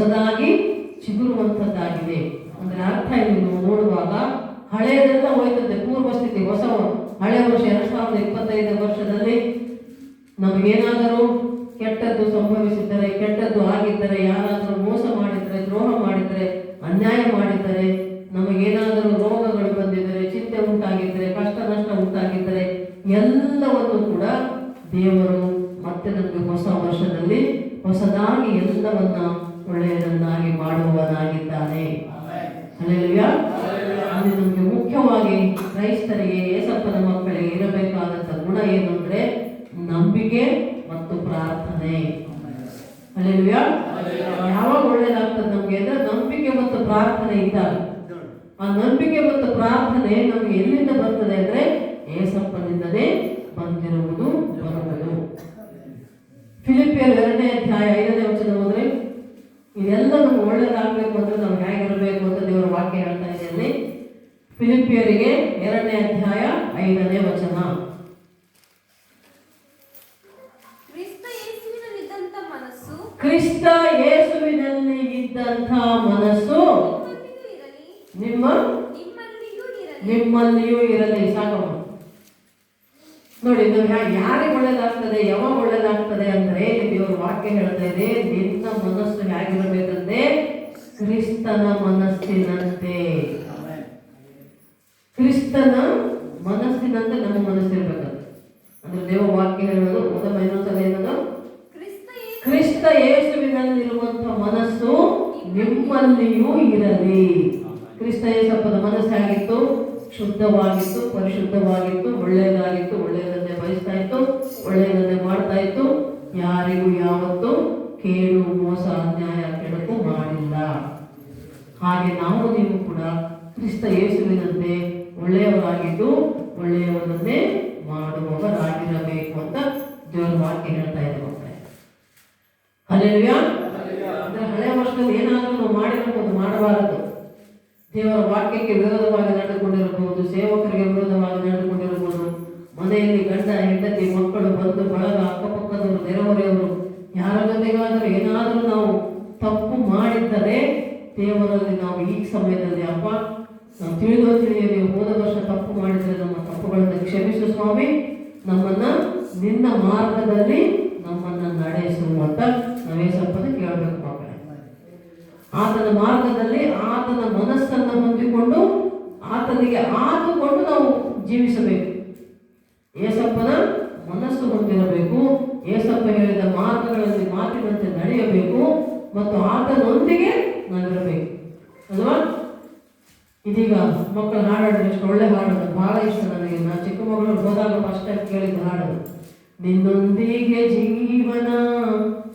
ಹೊಸದಾಗಿ ಚಿಗುರುವಂಥದ್ದಾಗಿದೆ. ಅಂದರೆ ಅರ್ಥ ಇಲ್ಲಿ ನೀವು ನೋಡುವಾಗ ಹಳೆಯದೆಲ್ಲ ಹೋಯ್ತದೆ, ಪೂರ್ವ ಸ್ಥಿತಿ, ಹೊಸ ಹಳೆ ವರ್ಷ 2025 ವರ್ಷದಲ್ಲಿ ನಮಗೇನಾದರೂ ಕೆಟ್ಟದ್ದು ಸಂಭವಿಸಿದ್ದರೆ, ಕೆಟ್ಟದ್ದು ಆಗಿದ್ದರೆ, ಯಾರಾದರೂ ಮೋಸ ಮಾಡಿದರೆ, ದ್ರೋಹ ಮಾಡಿದರೆ, ಅನ್ಯಾಯ ಮಾಡಿದ್ದರೆ, ನಮಗೇನಾದರೂ ರೋಗಗಳು ಬಂದಿದ್ದರೆ, ಚಿಂತೆ ಉಂಟಾಗಿದ್ದರೆ, ಕಷ್ಟ ನಷ್ಟ ಉಂಟಾಗಿದ್ದರೆ, ಎಲ್ಲವನ್ನು ಕೂಡ ದೇವರು ಮತ್ತೆ ನಮಗೆ ಹೊಸ ವರ್ಷದಲ್ಲಿ ಹೊಸದಾಗಿ ಎಲ್ಲವನ್ನ ಒಳ್ಳೆಯದನ್ನಾಗಿ ಮಾಡುವವನಾಗಿದ್ದಾನೆ. ಹಲ್ಲೆಲೂಯಾ. ಅದು ನಮಗೆ ಮುಖ್ಯವಾಗಿ ಕ್ರೈಸ್ತರಿಗೆ, ಯೇಸಪ್ಪನ ಮಕ್ಕಳಿಗೆ ಇರಬೇಕಾದಂಥ ಗುಣ ಏನು ಅಂದರೆ ನಂಬಿಕೆ ಮತ್ತು ಪ್ರಾರ್ಥನೆ. ಹಲ್ಲೆಲೂಯಾ. ಯಾವಾಗ ಒಳ್ಳೆಯದಾಗ್ತದೆ ನಮಗೆ ಅಂದರೆ ನಂಬಿಕೆ ಮತ್ತು ಪ್ರಾರ್ಥನೆ ಇದ್ದಾಗ. ಆ ನಂಬಿಕೆ ಮತ್ತು ಪ್ರಾರ್ಥನೆ ನಮಗೆ ಎಲ್ಲಿಂದ ಬರ್ತದೆ ಅಂದರೆ ಯೇಸಪ್ಪನಿಂದಲೇ ಬಂದಿರುವುದು ಬರುವುದು. ಫಿಲಿಪಿಯರ್ 2ನೇ ಅಧ್ಯಾಯ 5ನೇ ವಚನ ಹೋದ್ರೆ ಇದೆಲ್ಲ ನಮ್ಗೆ ಒಳ್ಳೇದಾಗಬೇಕು ಅಂದ್ರೆ ನಾವು ಹೇಗಿರಬೇಕು ಅಂತ ದೇವರ ವಾಕ್ಯ ಹೇಳ್ತಾ ಇದೆ ಅಲ್ಲಿ. ಫಿಲಿಪಿಯರಿಗೆ 2ನೇ ಅಧ್ಯಾಯ 5ನೇ ವಚನ. ಕ್ರಿಸ್ತ ಯೇಸುವಿನಲ್ಲಿ ಇದ್ದಂಥ ಮನಸ್ಸು ನಿಮ್ಮಲ್ಲಿಯೂ ಇರಲಿ. ಸಾಕಮ್ಮ ನೋಡಿ, ಯಾರಿಗೆ ಒಳ್ಳೇದಾಗ್ತದೆ, ಯಾವಾಗ ಒಳ್ಳೇದಾಗ್ತದೆ ಅಂದ್ರೆ ದೇವರ ವಾಕ್ಯ ಹೇಳ್ತಾ ಇದೆ, ನಿನ್ನ ಮನಸ್ಸು ಹೇಗಿರಬೇಕಂದ್ರೆ ಕ್ರಿಸ್ತನ ಮನಸ್ಸಿನಂತೆ. ಕ್ರಿಸ್ತನ ಮನಸ್ಸಿನಂತೆ ನಮ್ಮ ಮನಸ್ಸಿರ್ಬೇಕಂತ ಅಂದ್ರೆ ದೇವರ ವಾಕ್ಯ ಹೇಳೋದು. ಇನ್ನೊಂದ್ಸಲ ಏನದು? ಕ್ರಿಸ್ತ ಯೇಸುವಿನಲ್ಲಿರುವಂತಹ ಮನಸ್ಸು ನಿಮ್ಮಲ್ಲಿಯೂ ಇರಲಿ. ಕ್ರಿಸ್ತ ಯೇಸಪ್ಪನ ಮನಸ್ಸು ಆಗಿತ್ತು, ಶುದ್ಧವಾಗಿತ್ತು, ಪರಿಶುದ್ಧವಾಗಿತ್ತು, ಒಳ್ಳೆಯದಾಗಿತ್ತು, ಒಳ್ಳೆಯದನ್ನೇ ಬಯಸ್ತಾ ಇತ್ತು, ಒಳ್ಳೆಯದನ್ನೇ ಮಾಡ್ತಾ ಇತ್ತು, ಯಾರಿಗೂ ಯಾವತ್ತೂ ಕೇಡು, ಮೋಸ, ಅನ್ಯಾಯ, ಕೆಡುಕು ಮಾಡಿಲ್ಲ. ಹಾಗೆ ನಾವು ನೀವು ಕೂಡ ಕ್ರಿಸ್ತ ಯೇಸುವಿನಂತೆ ಒಳ್ಳೆಯವರಾಗಿದ್ದು ಒಳ್ಳೆಯವರನ್ನೇ ಮಾಡುವವರಾಗಿರಬೇಕು ಅಂತ ದೇವರ ವಾಕ್ಯ ಹೇಳ್ತಾ ಇದೆ ಮಕ್ಕಳೇ. ಹಲ್ಲೆಲೂಯಾ. ಅಂದ್ರೆ ಹಳೆ ವರ್ಷದಲ್ಲಿ ಏನಾದರೂ ನಾವು ಮಾಡಿರಬಹುದು, ಮಾಡಬಾರದು. ದೇವರ ವಾಕ್ಯಕ್ಕೆ ವಿರೋಧವಾಗಿ ನಡೆದುಕೊಂಡಿರಬಹುದು, ಸೇವಕರಿಗೆ ವಿರೋಧವಾಗಿ ನಡೆದುಕೊಂಡಿರಬಹುದು, ಮನೆಯಲ್ಲಿ ಗಂಡ ಹೆಂಡತಿ ಮಕ್ಕಳು ಬಂಧು ಬಳಗ ಅಕ್ಕಪಕ್ಕದವರು ನೆರೆಹೊರೆಯವರು ಯಾರ ಜೊತೆಗಾದರೂ ಏನಾದರೂ ನಾವು ತಪ್ಪು ಮಾಡಿದ್ದರೆ ದೇವರಲ್ಲಿ ನಾವು ಈ ಸಮಯದಲ್ಲಿ ಅಪ್ಪ ನಾವು ತಿಳಿಯದೆ ಹೋದ ವರ್ಷ ತಪ್ಪು ಮಾಡಿದರೆ ನಮ್ಮ ತಪ್ಪುಗಳನ್ನು ಕ್ಷಮಿಸು ಸ್ವಾಮಿ, ನಮ್ಮನ್ನ ನಿನ್ನ ಮಾರ್ಗದಲ್ಲಿ ನಮ್ಮನ್ನ ನಡೆಸು ಅಂತ ನಾವೇ ಸ್ವಲ್ಪ ಕೇಳಬೇಕು ಮಕ್ಕಳೇ. ಆತನ ಮಾರ್ಗದಲ್ಲಿ ಆತನ ಮನಸ್ಸನ್ನು ಹೊಂದಿಕೊಂಡು ಆತನಿಗೆ ಆತುಕೊಂಡು ನಾವು ಜೀವಿಸಬೇಕು. ಏಸಪ್ಪನ ಮನಸ್ಸು ಹೊಂದಿರಬೇಕು, ಏಸಪ್ಪ ಹೇಳಿದ ಮಾರ್ಗಗಳಲ್ಲಿ ಮಾತಿನಂತೆ ನಡೆಯಬೇಕು ಮತ್ತು ಆತನೊಂದಿಗೆ ನಾವಿರಬೇಕು ಅಲ್ವಾ. ಇದೀಗ ಮಕ್ಕಳು ಹಾಡಾಡಿದ್ರೆ ಎಷ್ಟು ಒಳ್ಳೆ ಹಾಡೋದು, ಬಹಳ ಇಷ್ಟ ನನಗೆ. ನಾನು ಚಿಕ್ಕ ಮಗಳು ಹೋದಾಗ ಫಸ್ಟ್ ಟೈಮ್ ಕೇಳಿದ ಹಾಡೋದು, ನಿನ್ನೊಂದಿಗೆ ಜೀವನ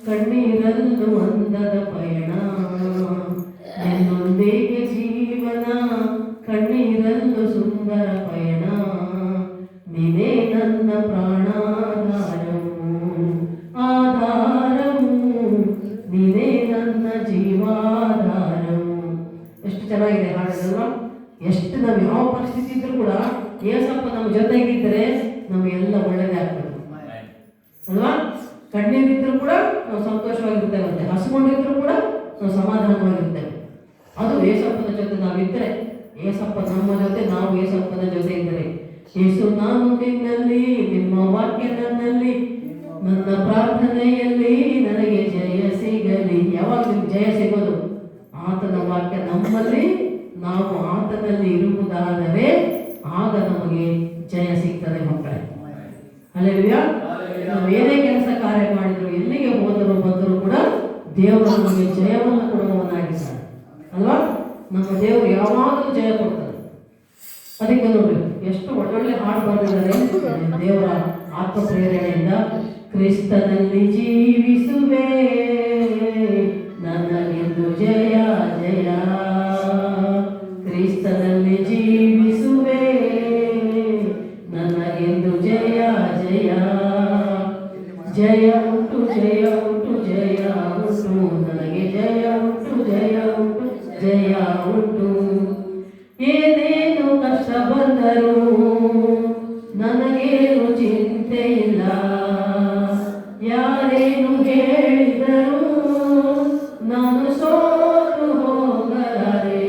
ಕಣ್ಣೀರಲ್ಲೂ ಅಂದದ ಪಯಣ, ನಿನ್ನೊಂದಿಗೆ ಜೀವನ ಕಣ್ಣೀರಲ್ಲೂ ಸುಂದರ ಪಯಣ, ನೀನೇ ನನ್ನ ಪ್ರಾಣಾಧಾರವು ಆಧಾರವು, ನೀನೇ ನನ್ನ ಜೀವಾಧಾರವು. ಎಷ್ಟು ಚೆನ್ನಾಗಿದೆ ಹಾಡೋದಲ್ವಾ. ಎಷ್ಟು ನಾವು ಯಾವ ಪರಿಸ್ಥಿತಿ ಇದ್ರೂ ಕೂಡ ಏಸಪ್ಪ ನಮ್ಮ ಜೊತೆಗಿದ್ದರೆ ನಮಗೆಲ್ಲ ಒಳ್ಳೆಯದೇ ಆಗ್ತದೆ ಅಲ್ವಾ. ಕಣ್ಣೀರಿದ್ರೂ ಕೂಡ ನಾವು ಸಂತೋಷವಾಗಿರ್ತೇವಂತೆ, ಹಸ್ಕೊಂಡಿದ್ರು ಕೂಡ ನಾವು ಸಮಾಧಾನವಾಗಿರ್ತೇವೆ. ಅದು ಏಸಪ್ಪನ ಜೊತೆ ನಾವಿದ್ದರೆ, ಏಸಪ್ಪ ನಮ್ಮ ಜೊತೆ, ನಾವು ಏಸಪ್ಪನ ಜೊತೆ ಇದ್ದರೆ. ಯೇಸು ನಾನು ನಿನ್ನಲ್ಲಿ, ನಿಮ್ಮ ವಾಕ್ಯ ನನ್ನಲ್ಲಿ, ನನ್ನ ಪ್ರಾರ್ಥನೆಯಲ್ಲಿ ನನಗೆ ಜಯ ಸಿಗಲಿ. ಯಾವಾಗ ನಿಮ್ಗೆ ಜಯ ಸಿಗೋದು? ಆತನ ವಾಕ್ಯ ನಮ್ಮಲ್ಲಿ, ನಾವು ಆತನಲ್ಲಿ ಇರುವುದಾದರೆ ಆಗ ನಮಗೆ ಜಯ ಸಿಗ್ತದೆ ಮಕ್ಕಳೇ. ಹಲ್ಲೆಲೂಯಾ. ನಾವು ಏನೇ ಕೆಲಸ ಕಾರ್ಯ ಮಾಡಿದ್ರು, ಎಲ್ಲಿಗೆ ಹೋದರೂ ಬಂದರೂ ಕೂಡ ದೇವರು ನಮಗೆ ಜಯವನ್ನು ಕೊಡುವವನಾಗಿದ್ದಾನೆ ಅಲ್ವಾ. ನಮ್ಮ ದೇವರು ಯಾವಾಗಲೂ ಜಯ ಕೊಡ್ತಾರೆ. ಅದಕ್ಕೆ ನೋಡಿ ಎಷ್ಟು ಒಳ್ಳೊಳ್ಳೆ ಹಾಡು ಬರೆದಿದ್ದಾರೆ ದೇವರ ಆತ್ಮ ಪ್ರೇರಣೆಯಿಂದ. ಕ್ರಿಸ್ತನಲ್ಲಿ ಜೀವಿಸುವೆ ನನಗೆಂದು ಜಯ ಜಯ, ಕ್ರಿಸ್ತನಲ್ಲಿ ಜೀವಿಸುವೆ ನನಗೆಂದು ಜಯ ಜಯ, ಜಯ ಉಂಟು ಜಯ ಉಂಟು ಜಯ ಉಂಟು, ನನಗೆ ಜಯ ಉಂಟು ಜಯ ಉಂಟು ಜಯ ಉಂಟು. ಏನೇನು ಕಷ್ಟ ಬಂದರೂ ನನಗೇನು ಚಿಂತೆ ಇಲ್ಲ, ಯಾರೇನು ಹೇಳಿದರೂ ನಾನು ಸೋತು ಹೋಗಲಾರೆ.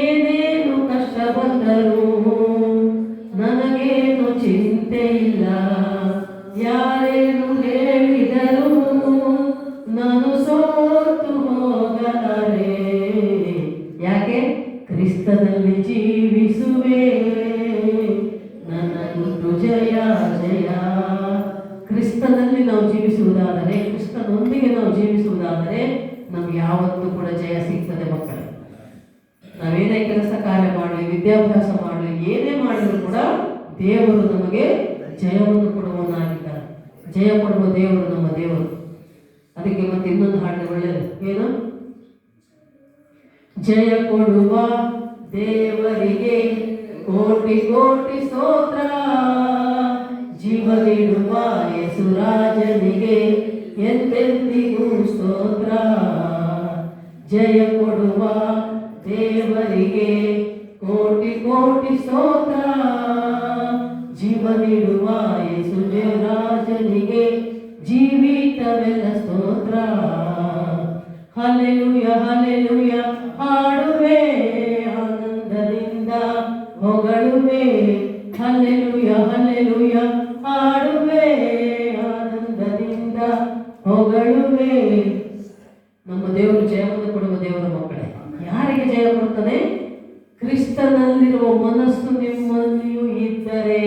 ಏನೇನು ಕಷ್ಟ ಬಂದರೂ ನನಗೇನು ಚಿಂತೆ ಇಲ್ಲ, ಯಾರೇನು ಹೇಳಿದರು ನಾನು ಸೋತು ಹೋಗಲಾರೆ. ಯಾಕೆ? ಕ್ರಿಸ್ತನಲ್ಲಿ ಜೀವಿಸುವೆ, ನನ್ನ ಜಯ ಜಯ. ಕ್ರಿಸ್ತನಲ್ಲಿ ನಾವು ಜೀವಿಸುವುದಾದರೆ, ಕ್ರಿಸ್ತನೊಂದಿಗೆ ನಾವು ಜೀವಿಸುವುದಾದರೆ ನಮ್ಗೆ ಯಾವತ್ತೂ ಕೂಡ ಜಯ ಸಿಗ್ತದೆ ಮಕ್ಕಳೇ. ನಾವೇನೇ ಕೆಲಸ ಕಾರ್ಯ ಮಾಡಲಿ, ವಿದ್ಯಾಭ್ಯಾಸ ಮಾಡಲಿ, ಏನೇ ಮಾಡಿದ್ರು ಕೂಡ ದೇವರು ನಮಗೆ ಜಯವನ್ನು ಕೊಡುವವನಾಗಿದ್ದಾನೆ. ಜಯ ಕೊಡುವ ದೇವರು ನಮ್ಮ ದೇವರು. ಅದಕ್ಕೆ ಮತ್ತೆ ಇನ್ನೊಂದು ಹಾಡು ಒಳ್ಳೆಯದು, ಏನು? ಜಯ ಕೊಡುವ ದೇವರಿಗೆ ಕೋಟಿ ಕೋಟಿ ಸ್ತೋತ್ರ, ಜೀವ ನೀಡುವ ಯೇಸುರಾಜನಿಗೆ ಎಂದೆಂದಿಗೂ ಸ್ತೋತ್ರ. ಜಯ ಕೊಡುವ ದೇವರಿಗೆ ಕೋಟಿ ಕೋಟಿ ಸ್ತೋತ್ರ, ಜೀವ ನೀಡುವ ಯೇಸುರಾಜನಿಗೆ ಜೀವಿತವೆಲ್ಲ ಸ್ತೋತ್ರ. ಹಲ್ಲೆಲೂಯ ಹಲ್ಲೆಲೂಯ ಹಾಡುವೆ, ಆನಂದದಿಂದ ಹೊಗಳುವೆ. ಹಲ್ಲೆಲೂಯ ಹಲ್ಲೆಲೂಯ ಹಾಡುವೆ, ಆನಂದದಿಂದ ಹೊಗಳುವೆ. ನಮ್ಮ ದೇವರು ಜಯವನ್ನು ಕೊಡುವ ದೇವರ ಮಕ್ಕಳೇ. ಯಾರಿಗೆ ಜಯ ಕೊಡ್ತಾನೆ? ಕ್ರಿಸ್ತನಲ್ಲಿರುವ ಮನಸ್ಸು ನಿಮ್ಮಲ್ಲಿಯೂ ಇದ್ದರೆ,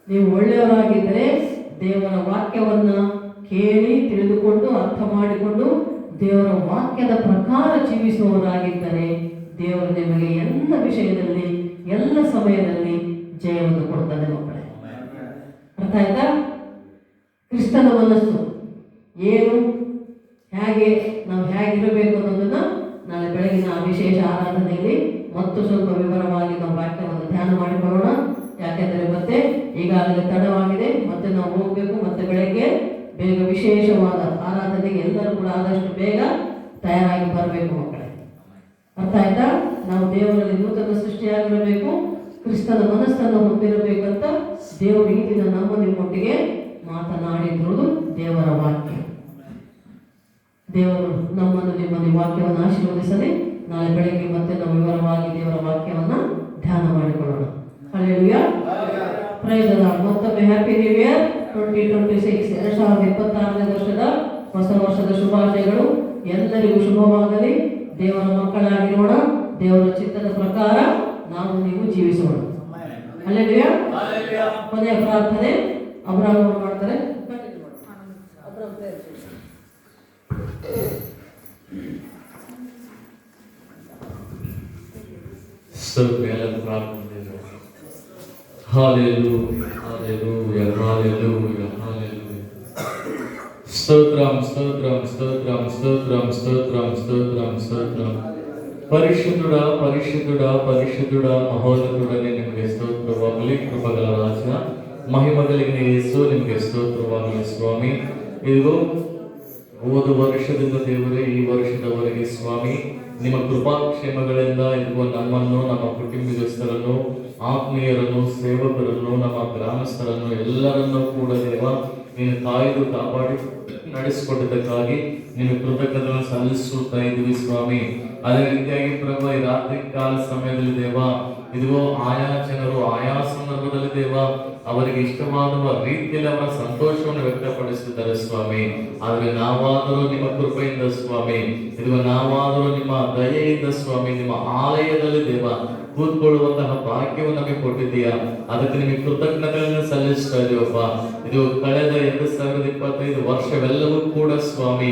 ನೀವು ಒಳ್ಳೆಯವರಾಗಿದ್ದರೆ ದೇವರ ವಾಕ್ಯವನ್ನ ಕೇಳಿ ತಿಳಿದುಕೊಂಡು ಅರ್ಥ ಮಾಡಿಕೊಂಡು ದೇವರ ವಾಕ್ಯದ ಪ್ರಕಾರ ಜೀವಿಸುವವರಾಗಿದ್ದರೆ ದೇವರು ನಿಮಗೆ ಎಲ್ಲ ವಿಷಯದಲ್ಲಿ ಎಲ್ಲ ಸಮಯದಲ್ಲಿ ಜಯವನ್ನು ಕೊಡ್ತಾನೆ ಮಕ್ಕಳೇ. ಅರ್ಥ ಆಯ್ತಾ? ಕ್ರಿಸ್ತನ ಮನಸ್ಸು ಏನು, ಹೇಗೆ ನಾವು ಹೇಗಿರಬೇಕು ಅನ್ನೋದನ್ನ ನಾಳೆ ಬೆಳಗಿನ ವಿಶೇಷ ಆರಾಧನೆಯಲ್ಲಿ ಮತ್ತು ಸ್ವಲ್ಪ ವಿವರವಾಗಿ ನಾವು ವಾಕ್ಯವನ್ನು ಧ್ಯಾನ ಮಾಡಿಕೊಳ್ಳೋಣ. ಯಾಕೆಂದರೆ ಮತ್ತೆ ಈಗಾಗಲೇ ತಡವಾಗಿದೆ, ಮತ್ತೆ ನಾವು ಹೋಗಬೇಕು. ಮತ್ತೆ ಬೆಳಗ್ಗೆ ಬೇಗ ವಿಶೇಷವಾದ ಆರಾಧನೆಗೆ ಎಲ್ಲರೂ ಕೂಡ ಆದಷ್ಟು ಬೇಗ ತಯಾರಾಗಿ ಬರಬೇಕು ಮಕ್ಕಳೇ. ಅರ್ಥ ಆಯ್ತಾ? ನಾವು ದೇವರಲ್ಲಿ ನೂತನ ಸೃಷ್ಟಿಯಾಗಿರಬೇಕು, ಕ್ರಿಸ್ತನ ಮನಸ್ಸನ್ನು ಹೊಂದಿರಬೇಕಂತ ದೇವರು ಈ ದಿನ ನಿಮ್ಮೊಟ್ಟಿಗೆ ಮಾತನಾಡಿರುವುದು ದೇವರ ವಾಕ್ಯ. ದೇವರು ನಮ್ಮನ್ನು ನಿಮ್ಮಲ್ಲಿ ವಾಕ್ಯವನ್ನು ಆಶೀರ್ವದಿಸಲಿ. ನಾಳೆ ಬೆಳಗ್ಗೆ ಮತ್ತೆ ನಾವು ವಿವರವಾಗಿ ದೇವರ ವಾಕ್ಯವನ್ನು ಧ್ಯಾನ ಮಾಡಿಕೊಳ್ಳೋಣ. Hallelujah, praise the lord. ಮತ್ತೊಮ್ಮೆ ಹ್ಯಾಪಿ ನ್ಯೂ ಇಯರ್ 2026, 2026ನೇ ವರ್ಷದ ಹೊಸ ವರ್ಷದ ಶುಭಾಶಯಗಳು. ಎಲ್ಲರಿಗೂ ಶುಭವಾಗಲಿ. ದೇವರ ಮಕ್ಕಳಾಗಿರೋಣ, ದೇವರ ಚಿತ್ತದ ಪ್ರಕಾರ ನಾವು ನೀವು ಜೀವಿಸೋಣ. ಹಲ್ಲೆಲೂಯಾ. ಕೊನೆಯ ಪ್ರಾರ್ಥನೆ ಅಬ್ರಾಮ್ ಅವರು ಮಾಡ್ತಾರೆ. ಸ್ತೋತ್ರಂ ಸ್ತೋತ್ರಂ ಸ್ತೋತ್ರಂ ಸ್ತೋತ್ರಂ ಸ್ತೋತ್ರಂ ಸ್ತೋತ್ರಂ ಸ್ತೋತ್ರಂ. ಪರಿಶುದ್ಧುಡ ಪರಿಶುದ್ಧುಡ ಪರಿಶುದ್ಧುಡ ಮಹೋನ್ನತುಡನೇ ನಿಮಗೆ ಸ್ತೋತ್ರವಾಗಲಿ. ಕೃಪಗಳ ರಾಜ, ಮಹಿಮಗಳಿಗೆ ಯೇಸು ನಿಮಗೆ ಸ್ತೋತ್ರವಾಗಲಿ ಸ್ವಾಮಿ. ಇದು ಹೋದ ವರ್ಷದಿಂದ ದೇವರೇ ಈ ವರ್ಷದವರೆಗೆ ಸ್ವಾಮಿ ನಿಮ್ಮ ಕೃಪಾಕ್ಷೇಮಗಳಿಂದ ಇರುವ ನಮ್ಮನ್ನು, ನಮ್ಮ ಕುಟುಂಬಸ್ಥರನ್ನು, ಆತ್ಮೀಯರನ್ನು, ಸೇವಕರನ್ನು, ನಮ್ಮ ಗ್ರಾಮಸ್ಥರನ್ನು ಎಲ್ಲರನ್ನೂ ಕೂಡ ದೇವ ನೀನು ಕಾಯ್ದು ಕಾಪಾಡಿ ನಡೆಸಿಕೊಟ್ಟಿದ್ದಕ್ಕಾಗಿ ನಿಮಗೆ ಕೃತಜ್ಞತೆಯನ್ನು ಸಲ್ಲಿಸುತ್ತಾ ಇದ್ದೀವಿ ಸ್ವಾಮಿ. ಅದೇ ರೀತಿಯಾಗಿ ಪ್ರಭು ಈ ರಾತ್ರಿ ಕಾಲ ಸಮಯದಲ್ಲಿ ದೇವ ಇದುವೋ ಆಯಾ ಜನರು ಆಯಾ ಸಂದರ್ಭದಲ್ಲಿ ದೇವ ಅವರಿಗೆ ಇಷ್ಟವಾದ ರೀತಿಯಲ್ಲಿ ಅವರ ಸಂತೋಷವನ್ನು ವ್ಯಕ್ತಪಡಿಸಿದ್ದಾರೆ ಸ್ವಾಮಿ. ಆದರೆ ನಾವಾದರೂ ನಿಮ್ಮ ಕೃಪೆಯಿಂದ ಸ್ವಾಮಿ, ಇದು ನಾವಾದರೂ ನಿಮ್ಮ ದಯೆಯಿಂದ ಸ್ವಾಮಿ ನಿಮ್ಮ ಆಲಯದಲ್ಲಿ ದೇವ ಕೂತ್ಕೊಳ್ಳುವಂತಹ ಭಾಗ್ಯವನ್ನು ನಮಗೆ ಕೊಟ್ಟಿದ್ದೀಯಾ. ಅದಕ್ಕೆ ನಿಮಗೆ ಕೃತಜ್ಞತೆಯನ್ನು ಸಲ್ಲಿಸ್ತಾ ಇದೀವಪ್ಪ. ಇದು ಕಳೆದ 2025 ವರ್ಷವೆಲ್ಲವೂ ಕೂಡ ಸ್ವಾಮಿ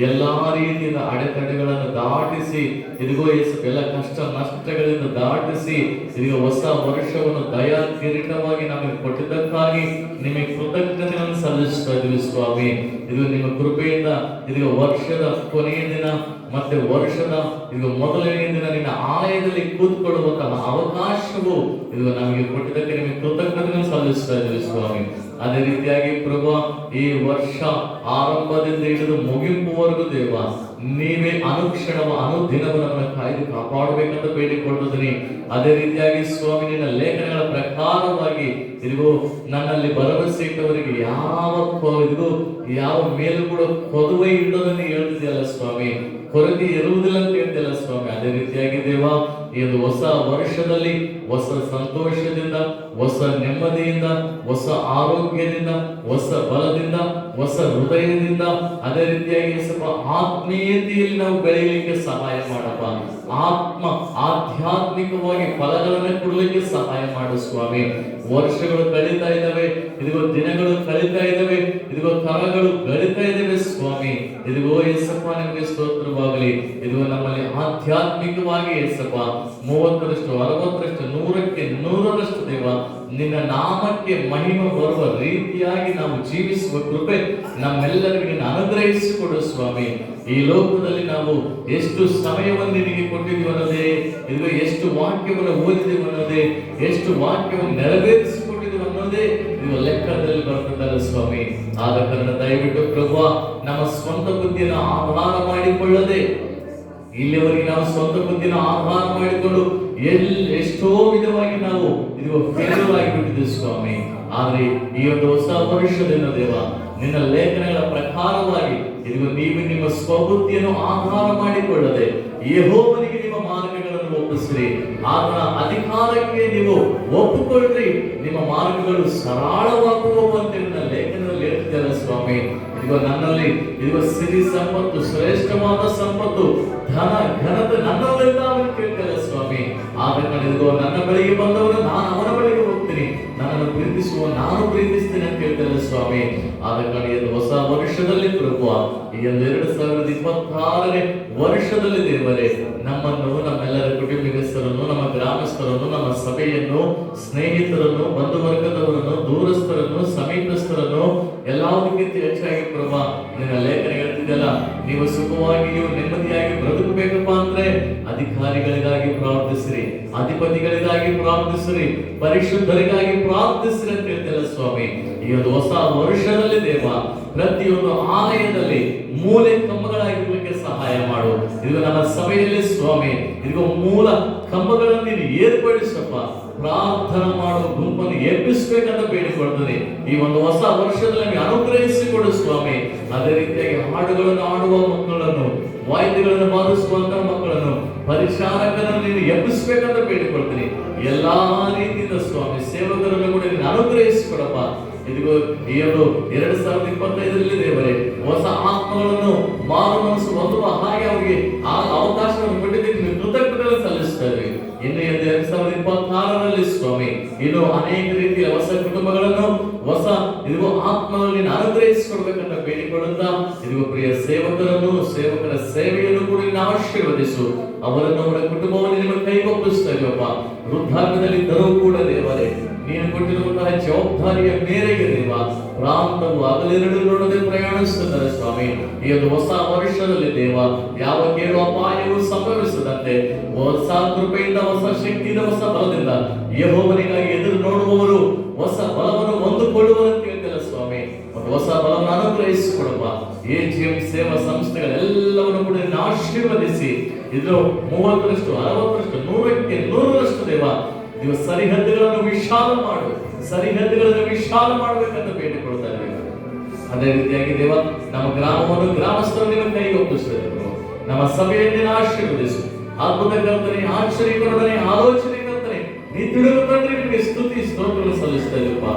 ಎಲ್ಲಾ ರೀತಿಯ ಅಡೆತಡೆಗಳನ್ನು ದಾಟಿಸಿ ಇದಿಗೋ ಎಲ್ಲ ಕಷ್ಟ ನಷ್ಟಗಳಿಂದ ದಾಟಿಸಿ ಇದೀಗ ಹೊಸ ವರ್ಷವನ್ನು ದಯಾ ಕಿರೀಟವಾಗಿ ನಮಗೆ ಕೊಟ್ಟಿದ್ದಕ್ಕಾಗಿ ನಿಮಗೆ ಕೃತಜ್ಞತೆಯನ್ನು ಸಲ್ಲಿಸ್ತಾ ಇದೀವಿ ಸ್ವಾಮಿ. ಇದು ನಿಮ್ಮ ಕೃಪೆಯಿಂದ ಇದೀಗ ವರ್ಷದ ಕೊನೆಯ ದಿನ ಮತ್ತೆ ವರ್ಷದ ಇದು ಮೊದಲನೇ ದಿನ ನಿನ್ನ ಆಲಯದಲ್ಲಿ ಕೂತ್ಕೊಳ್ಳುವಂತಹ ಅವಕಾಶವು ಇದು ನಮಗೆ ಕೊಟ್ಟಿದ್ದಕ್ಕೆ ನಿಮಗೆ ಕೃತಜ್ಞತೆಯನ್ನು ಸಲ್ಲಿಸ್ತಾ ಇದ್ದೀವಿ ಸ್ವಾಮಿ. ಅದೇ ರೀತಿಯಾಗಿ ಪ್ರಭು ಈ ವರ್ಷ ಆರಂಭದಿಂದ ಹಿಡಿದು ಮುಗಿಂಪುವರೆಗೂ ದೇವ ನೀವೇ ಅನುದಿನವೂ ನಮ್ಮನ್ನು ಕಾಯ್ದು ಕಾಪಾಡಬೇಕಂತ ಬೇಡಿಕೊಳ್ಳುತ್ತೀನಿ. ಅದೇ ರೀತಿಯಾಗಿ ಸ್ವಾಮಿ ನಿನ್ನ ಲೇಖನಗಳ ಪ್ರಕಾರವಾಗಿ ಇದಿಗೂ ನನ್ನಲ್ಲಿ ಭರವಸೆ ಇಟ್ಟವರಿಗೆ ಯಾವ ಮೇಲೂ ಕೂಡ ಕೊದುವೆ ಇಡೋದನ್ನು ಹೇಳ್ತಿದೆಯಲ್ಲ ಸ್ವಾಮಿ, ಕೊರತೆ ಇರುವುದಿಲ್ಲ ಅಂತ ಹೇಳ್ತಿಲ್ಲ ಸ್ವಾಮಿ. ಅದೇ ರೀತಿಯಾಗಿ ದೇವ ಈ ಒಂದು ಹೊಸ ವರ್ಷದಲ್ಲಿ ಹೊಸ ಸಂತೋಷದಿಂದ, ಹೊಸ ನೆಮ್ಮದಿಯಿಂದ, ಹೊಸ ಆರೋಗ್ಯದಿಂದ, ಹೊಸ ಬಲದಿಂದ, ಹೊಸ ಹೃದಯದಿಂದ, ಅದೇ ರೀತಿಯಾಗಿ ಸ್ವಲ್ಪ ಆತ್ಮೀಯತೆಯಲ್ಲಿ ನಾವು ಬೆಳೆಯಲಿಕ್ಕೆ ಸಹಾಯ ಮಾಡಪ್ಪ. ಆಧ್ಯಾತ್ಮಿಕವಾಗಿ ಫಲಗಳನ್ನು ಕೊಡಲಿಕ್ಕೆ ಸಹಾಯ ಮಾಡು ಸ್ವಾಮಿ. ವರ್ಷಗಳು ಕಳೀತಾ ಇದ್ದಾವೆ, ಇದಿಗೋ ದಿನಗಳು ಕಳೀತಾ ಇದ್ದಾವೆ, ಇದಿಗೋ ಕರಗಳು ಗಳಿತಾ ಇದ್ದಾವೆ ಸ್ವಾಮಿ. ಇದಿಗೋ ಏಸಪ್ಪ ನಿಮಗೆ ಸ್ತೋತ್ರವಾಗಲಿ. ಇದಿಗೋ ನಮ್ಮಲ್ಲಿ ಆಧ್ಯಾತ್ಮಿಕವಾಗಿ ಏಸಪ್ಪ 30ರಷ್ಟು 60ರಷ್ಟು 100ಕ್ಕೆ 100ರಷ್ಟು ದೇವ ನಿನ್ನ ನಾಮಕ್ಕೆ ಮಹಿಮೆ ಬರುವ ರೀತಿಯಾಗಿ ನಾವು ಜೀವಿಸುವ ಕೃಪೆ ನಮ್ಮೆಲ್ಲರಿಗೂ ನೀನು ಅನುಗ್ರಹಿಸಿಕೊಡು ಸ್ವಾಮಿ. ಈ ಲೋಕದಲ್ಲಿ ನಾವು ಎಷ್ಟು ಸಮಯವನ್ನು ನಿನಗೆ ಕೊಟ್ಟಿದ್ದೀವಿ ಅನ್ನೋದೇ, ಇದು ಎಷ್ಟು ವಾಕ್ಯವನ್ನು ಓದಿದೆವು ಅನ್ನೋದೇ, ಎಷ್ಟು ವಾಕ್ಯವನ್ನು ನೆರವೇರಿಸಿಕೊಟ್ಟಿದ್ದೀವಿ ಅನ್ನೋದೇ ಇದು ಲೆಕ್ಕದಲ್ಲಿ ಬರ್ತದಲ್ಲ ಸ್ವಾಮಿ. ಆದ ಕಾರಣ ದಯವಿಟ್ಟು ಪ್ರಭು ನಮ್ಮ ಸ್ವಂತ ಬುದ್ಧಿಯನ್ನು ಆಧಾರ ಮಾಡಿಕೊಳ್ಳದೆ, ಇಲ್ಲಿವರೆಗೆ ನಾವು ಸ್ವಂತ ಬುದ್ಧಿನ ಆಧಾರ ಮಾಡಿಕೊಂಡು ಎಷ್ಟೋ ವಿಧವಾಗಿ ನಾವು ಇದು ಫೇಲ್ಯೂರ್ ಆಗಿಬಿಟ್ಟಿದೆ ಸ್ವಾಮಿ. ಆದ್ರೆ ಈ ಒಂದು ಹೊಸ ವರ್ಷದಿಂದ ದೇವ ನಿನ್ನ ಲೇಖನಗಳ ಪ್ರಕಾರವಾಗಿ ಇದು ನೀವು ನಿಮ್ಮ ಸ್ವಬುದ್ಧಿಯನ್ನು ಆಧಾರ ಮಾಡಿಕೊಳ್ಳದೆ ಯೆಹೋವನಿಗೆ ನಿಮ್ಮ ಮಾರ್ಗಗಳನ್ನು ಒಪ್ಪಿಸಿರಿ. ಆತನ ಅಧಿಕಾರಕ್ಕೆ ನೀವು ಒಪ್ಪಿಕೊಳ್ಳ್ರಿ, ನಿಮ್ಮ ಮಾರ್ಗಗಳು ಸರಳವಾಗುವವು ಅಂತ ನಿನ್ನ ಲೇಖನದಲ್ಲಿ ಹೇಳ್ತಿದ್ದಾರೆ ಸ್ವಾಮಿ. ಇದಿಗೋ ನನ್ನಲ್ಲಿ ಇದಿಗೋ ಸಿರಿ ಸಂಪತ್ತು, ಶ್ರೇಷ್ಠವಾದ ಸಂಪತ್ತು, ಧನ ಘನತೆ ನನ್ನಲ್ಲಿಲ್ಲ ಅಂತ ಕೇಳ್ತಾರೆ ಸ್ವಾಮಿ. ಆದ ಕಾರಣ ಇದಿಗೋ ನನ್ನ ಬಳಿಗೆ ಬಂದವರು ನಾನು ಅವನ ಬಳಿಗೆ ಹೋಗ್ತೀನಿ, ನನ್ನನ್ನು ಪ್ರೀತಿಸುವ ನಾನು ಪ್ರೀತಿಸ್ತೀನಿ ಅಂತ ಕೇಳ್ತಾರೆ ಸ್ವಾಮಿ. ಆದ ಕಾರಣ ಇದು ಹೊಸ ವರ್ಷದಲ್ಲಿ ಪ್ರಭು ಈ 2026ನೇ ವರ್ಷದಲ್ಲಿ ದೇವರೇ ನಮ್ಮನ್ನು, ನಮ್ಮೆಲ್ಲರ ಕುಟುಂಬಸ್ಥರನ್ನು, ನಮ್ಮ ಗ್ರಾಮಸ್ಥರನ್ನು, ನಮ್ಮ ಸಭೆಯನ್ನು, ಸ್ನೇಹಿತರನ್ನು, ಬಂಧುವರ್ಗದವರನ್ನು, ದೂರಸ್ಥರನ್ನು, ಸಮೀಪಸ್ಥರನ್ನು ಎಲ್ಲದಕ್ಕಿಂತ ಹೆಚ್ಚಾಗಿ ಪ್ರಭಾ ನಿನ್ನ ಲೇಖನ ಹೇಳ್ತಿದ್ದಲ್ಲ, ನೀವು ಸುಖವಾಗಿಯೂ ನೆಮ್ಮದಿಯಾಗಿ ಬದುಕಬೇಕಪ್ಪ ಅಂದ್ರೆ ಅಧಿಕಾರಿಗಳಿಗಾಗಿ ಪ್ರಾರ್ಥಿಸಿರಿ, ಅಧಿಪತಿಗಳಿಗಾಗಿ ಪ್ರಾರ್ಥಿಸಿರಿ, ಪರಿಶುದ್ಧರಿಗಾಗಿ ಪ್ರಾರ್ಥಿಸಿರಿ ಅಂತ ಹೇಳ್ತಿಲ್ಲ ಸ್ವಾಮಿ. ಈ ಒಂದು ಹೊಸ ವರ್ಷದಲ್ಲಿ ದೇವ ಪ್ರತಿಯೊಂದು ಆಲಯದಲ್ಲಿ ಮೂಲೆ ಕಂಬಗಳಾಗಿರ್ಲಿಕ್ಕೆ ಸಹಾಯ ಮಾಡು. ಇದು ನಮ್ಮ ಸಭೆಯಲ್ಲಿ ಸ್ವಾಮಿ ಇದು ಮೂಲ ಕಂಬಗಳನ್ನು ನೀನು ಏರ್ಪಡಿಸಪ್ಪ. ಪ್ರಾರ್ಥನಾ ಮಾಡುವ ಗುಂಪನ್ನು ಎಬ್ಬಿಸಬೇಕಂತ ಬೇಡಿಕೊಳ್ತದೆ. ಈ ಒಂದು ಹೊಸ ವರ್ಷದಲ್ಲಿ ಅನುಗ್ರಹಿಸಿಕೊಡು ಸ್ವಾಮಿ. ಅದೇ ರೀತಿಯಾಗಿ ಹಾಡುಗಳನ್ನು ಆಡುವ ಮಕ್ಕಳನ್ನು, ವಾದ್ಯಗಳನ್ನು ಬಾರಿಸುವಂತಹ ಮಕ್ಕಳನ್ನು, ಪರಿಚಾರಕರನ್ನು ನೀನು ಎಬ್ಬಿಸಬೇಕಂತ ಬೇಡಿಕೊಳ್ತೀನಿ. ಎಲ್ಲಾ ರೀತಿಯಿಂದ ಸ್ವಾಮಿ ಸೇವಕರನ್ನು ಕೂಡ ನೀನು ಅನುಗ್ರಹಿಸಿಕೊಡಪ್ಪ. ಇದಿಗೋ ಈ ಒಂದು 2025ರಲ್ಲಿ ದೇವರೇ ಹೊಸ ಆತ್ಮಗಳನ್ನು ಮಾರು ಮನಸ್ಸು ಹೊಂದುವ ಹಾಗೆ ಅವರಿಗೆ ಆ ಅವಕಾಶವನ್ನು ಕೊಟ್ಟಿದ್ದಕ್ಕೆ ನೀವು ಕೃತಜ್ಞತೆ ಸಲ್ಲಿಸ್ತಾ ಇದ್ದೀವಿ. ಇನ್ನು 2026ರಲ್ಲಿ ಸ್ವಾಮಿ ಇನ್ನು ಅನೇಕ ರೀತಿಯ ಹೊಸ ಕುಟುಂಬಗಳನ್ನು, ಹೊಸ ಇದಿಗೋ ಆತ್ಮಗಳನ್ನು ಅನುಗ್ರಹಿಸಿಕೊಡ್ಬೇಕಂತ ಬೇಡಿಕೊಳ್ಳುತ್ತಾ ಇದಿಗೋ ಪ್ರಿಯ ಸೇವಕರನ್ನು, ಸೇವಕರ ಸೇವೆಯನ್ನು ಕೂಡ ನೀನು ಆಶೀರ್ವದಿಸು. ಅವರನ್ನು, ಅವರ ಕುಟುಂಬವನ್ನು ನಿಮ್ಮ ಕೈಗೊಪ್ಪಿಸ್ತಾ ಇದೀವಪ್ಪ. ವೃದ್ಧಾಪ್ಯದಲ್ಲಿ ಇದ್ದರೂ ಕೂಡ ದೇವರೇ ನೀನು ಕೊಟ್ಟಿರುವಂತಹ ಜವಾಬ್ದಾರಿಯ ಮೇರೆಗೆ ದೇವ ಪ್ರಾಂತವು ಹಗಲಿರುಳು ನೋಡದೆ ಪ್ರಯಾಣಿಸುತ್ತಾರೆ ಸ್ವಾಮಿ. ಈ ಒಂದು ಹೊಸ ವರ್ಷದಲ್ಲಿ ದೇವ ಯಾವ ಕೇಳು ಅಪಾಯವು ಸಂಭವಿಸದಂತೆ ಹೊಸ ಕೃಪೆಯಿಂದ, ಹೊಸ ಶಕ್ತಿಯಿಂದ, ಹೊಸ ಬಲದಿಂದ ಯೆಹೋವನಿಗಾಗಿ ಎದುರು ನೋಡುವವರು ಹೊಸ ಬಲವನ್ನು ಹೊಂದಿಕೊಳ್ಳುವಂತ ಹೇಳ್ತಿಲ್ಲ ಸ್ವಾಮಿ. ಒಂದು ಹೊಸ ಬಲವನ್ನು ಅನುಗ್ರಹಿಸಿಕೊಡಪ್ಪ. AGM ಸೇವಾ ಸಂಸ್ಥೆಗಳೆಲ್ಲವನ್ನು ಕೂಡ ಆಶೀರ್ವದಿಸಿ ಇದ್ರ 30ರಷ್ಟು 60ರಷ್ಟು 100ಕ್ಕೆ 100ರಷ್ಟು ದೇವ ನೀವು ಸರಿಹದ್ದುಗಳನ್ನು ವಿಶಾಲ ಮಾಡು, ಸರಿಹದ್ದುಗಳನ್ನು ವಿಶಾಲ ಮಾಡಬೇಕಂತ ಬೇಡಿಕೊಳ್ತಾ ಇದ್ದೇವೆ. ಅದೇ ರೀತಿಯಾಗಿ ದೇವ ನಮ್ಮ ಗ್ರಾಮವನ್ನು, ಗ್ರಾಮಸ್ಥರು ನಿಮ್ಮ ಕೈಗೆ ಒಪ್ಪಿಸಬೇಕು. ನಮ್ಮ ಸಭೆಯನ್ನು ಆಶೀರ್ವದಿಸು. ಅದ್ಭುತ ಕರ್ತನೆ, ಆಶ್ಚರ್ಯಕರನೇ, ಆಲೋಚನೆ ಕರ್ತನೆ, ನಿತ್ಯುಡುಗ ತಂದ್ರೆ ನಿಮಗೆ ಸ್ತುತಿ ಸ್ತೋತ್ರವನ್ನು ಸಲ್ಲಿಸ್ತಾ ಇದ್ದೀವಪ್ಪ.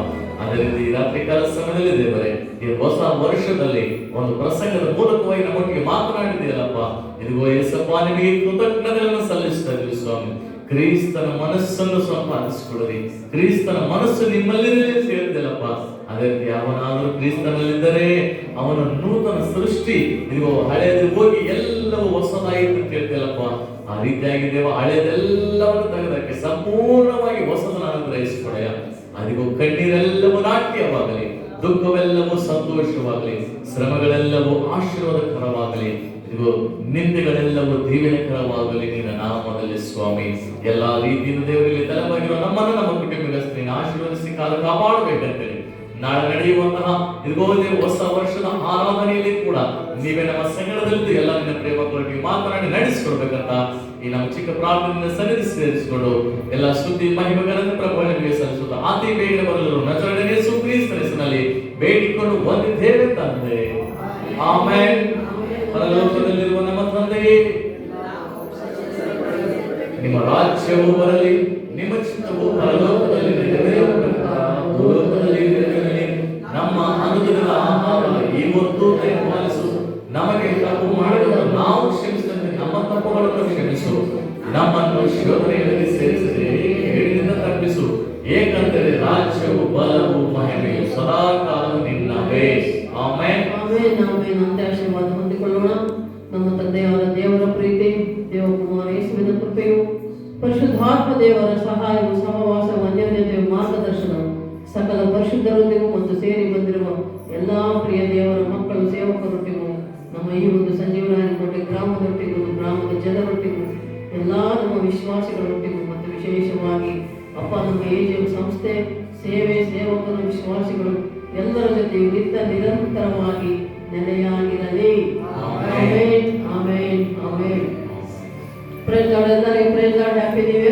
ಅದೇ ರೀತಿ ರಾತ್ರಿ ಕಾಲ ಸಮಯದಲ್ಲಿ ದೇವರೇ ಈ ಹೊಸ ವರ್ಷದಲ್ಲಿ ಒಂದು ಪ್ರಸಂಗದ ಮೂಲಕವಾಗಿ ನಮ್ಮೊಟ್ಟಿಗೆ ಮಾತನಾಡಿದೆಯಲ್ಲಪ್ಪ. ಇದಿಗೋ ಯೇಸಪ್ಪ ನಿಮಗೆ ಕೃತಜ್ಞತೆಗಳನ್ನು ಸಲ್ಲಿಸ್ತಾ ಇದ್ದೀವಿ ಸ್ವಾಮಿ. ಕ್ರಿಸ್ತನ ಮನಸ್ಸನ್ನು ಸಂಪಾದಿಸಿಕೊಳ್ಳಿ. ಕ್ರಿಸ್ತನ ಮನಸ್ಸು ನಿಮ್ಮಲ್ಲಿರಲಿ ಅಂತ ಹೇಳ್ತಿಲ್ಲಪ್ಪ. ಅದೇ ರೀತಿ ಅವನಾದರೂ ಕ್ರಿಸ್ತನಲ್ಲಿದ್ದರೆ ಅವನ ನೂತನ ಸೃಷ್ಟಿ, ಇದಿಗೋ ಹಳೆಯದು ಹೋಗಿ ಎಲ್ಲವೂ ಹೊಸದಾಯಿತು ಅಂತ ಹೇಳ್ತಿಲ್ಲಪ್ಪ. ಆ ರೀತಿಯಾಗಿ ದೇವ ಹಳೆಯದೆಲ್ಲವನ್ನು ತೆಗೆದಕ್ಕೆ ಸಂಪೂರ್ಣವಾಗಿ ಹೊಸದನ್ನು ಅನುಗ್ರಹಿಸಿಕೊಡೆಯ. ಅದಿಗೋ ಕಣ್ಣೀರೆಲ್ಲವೂ ನಾಟ್ಯವಾಗಲಿ, ದುಃಖವೆಲ್ಲವೂ ಸಂತೋಷವಾಗಲಿ, ಶ್ರಮಗಳೆಲ್ಲವೂ ಆಶೀರ್ವಾದಕರವಾಗಲಿ, ಇದು ನಿಂದೆಗಳೆಲ್ಲವೂ ದೀವೆನಕರವಾಗಲಿ ನಿನ್ನ ನಾಮದಲ್ಲಿ ಸ್ವಾಮಿ. ಎಲ್ಲಾ ರೀತಿಯಿಂದ ದೇವರಲ್ಲಿ ತಲೆಬಾಗಿರುವ ನಮ್ಮನ್ನು, ನಮ್ಮ ಕುಟುಂಬಸ್ಥರನ್ನು ಆಶೀರ್ವದಿಸಿ ಕಾಲ ಕಾಪಾಡಬೇಕಂತೇಳಿ ನಾಳೆ ನಡೆಯುವಂತಹ ಇದುಗೋದೇ ಹೊಸ ವರ್ಷದ ಆರಾಧನೆಯಲ್ಲಿ ಕೂಡ ನೀವೇ ನಮ್ಮ ಸಂಗಡದಲ್ಲಿ ಎಲ್ಲ ನಿನ್ನ ಪ್ರೇಮ ಕೊರಟಿ ಮಾತನಾಡಿ ನಡೆಸಿಕೊಡ್ಬೇಕಂತ ಈ ನಮ್ಮ ಚಿಕ್ಕ ಪ್ರಾರ್ಥನೆಯನ್ನು ಸನ್ನಿಧಿ ಸೇರಿಸಿಕೊಂಡು ಎಲ್ಲ ಸ್ತುತಿ ಮಹಿಮೆಗಳನ್ನು ಪ್ರಭುವಿಗೆ ಸಲ್ಲಿಸುತ್ತಾ ಅತಿ ಬೇಗನೆ ಬರಲು ನಜರೇಡನೇ ಯೇಸು ಕ್ರಿಸ್ತನ ಹೆಸರಿನಲ್ಲಿ ಬೇಡಿಕೊಂಡು ಹೊಂದಿದ್ದೇವೆ ತಂದೆ. ಆಮೆನ್. ಪರಲೋಕದಲ್ಲಿರುವ ನಮ್ಮ ತಂದೆಯೇ, ನಿಮ್ಮ ರಾಜ್ಯವು ಬರಲಿ, ನಿಮ್ಮ ಚಿತ್ತವು ಪರಲೋಕದಲ್ಲಿ ನೆರವೇರುವ ಪ್ರಕಾರ ಭೂಲೋಕದಲ್ಲಿ ನೆರವೇರಲಿ. ನಮ್ಮ ಅನುದಿನದ ಆಹಾರ ಇವತ್ತು ದಯಪಾಲಿಸು. ನಮಗೆ ತಪ್ಪು ಮಾಡಿದವರು ನಾವು ಕ್ಷಮಿಸಿದಂತೆ ನಮ್ಮ ತಪ್ಪುಗಳನ್ನು ಕ್ಷಮಿಸು. ನಮ್ಮನ್ನು ಶೋಧನೆಯಲ್ಲಿ ಸೇರಿಸದೆ ಕೇಡಿನಿಂದ ತಪ್ಪಿಸು. ಏಕೆಂದರೆ ರಾಜ್ಯವು ಬಲವು ಮಹಿಮೆಯು ಸದಾಕಾಲ ನಿನ್ನವೇ. ಆಮೆನ್. ಆಮೆನ್. ಆಮೆನ್. ಅಂತ್ಯಾಶೀರ್ವಾದ ಹೊಂದಿಕೊಳ್ಳೋಣ. ನಮ್ಮ ತಂದೆಯಾದ ದೇವರ ಪ್ರೀತಿ, ದೇವಕುಮಾರ ಯೇಸುವಿನ ಕೃಪೆಯು, ಪರಿಶುದ್ಧಾತ್ಮ ದೇವರ ಸಹಾಯವು, ಸಹವಾಸವು, ಅನ್ಯೋನ್ಯತೆಯು, ಮಾರ್ಗದರ್ಶನವು ಸಕಲ ಪರಿಶುದ್ಧರೊಂದಿಗೂ ಮತ್ತು ಸೇರಿ ಬಂದಿರುವ ಎಲ್ಲಾ ಪ್ರಿಯ ದೇವರ ಮಕ್ಕಳು ಸೇವಕರೊಟ್ಟಿಗೂ, ನಮ್ಮ ಈ ಒಂದು ಸಂಜೀವನ ಕೋಟೆ ಗ್ರಾಮದೊಟ್ಟಿಗೂ, ಗ್ರಾಮದ ಜನರೊಟ್ಟಿಗೂ, ಎಲ್ಲಾ ನಮ್ಮ ವಿಶ್ವಾಸಿಗಳೊಟ್ಟಿಗೂ ಮತ್ತು ವಿಶೇಷವಾಗಿ ಅಪ್ಪ ನಮ್ಮ ಏಜು ಸಂಸ್ಥೆ ಸೇವೆ ಸೇವಕರು ವಿಶ್ವಾಸಿಗಳು ಎಲ್ಲರ ಜೊತೆಯೂ ನಿರಂತರವಾಗಿ ನೆಲೆಯಾಗಿರಲಿ. Amen. Amen. Amen. Praise lord. ಎಲ್ಲರಿಗೂ praise lord. Happy new year.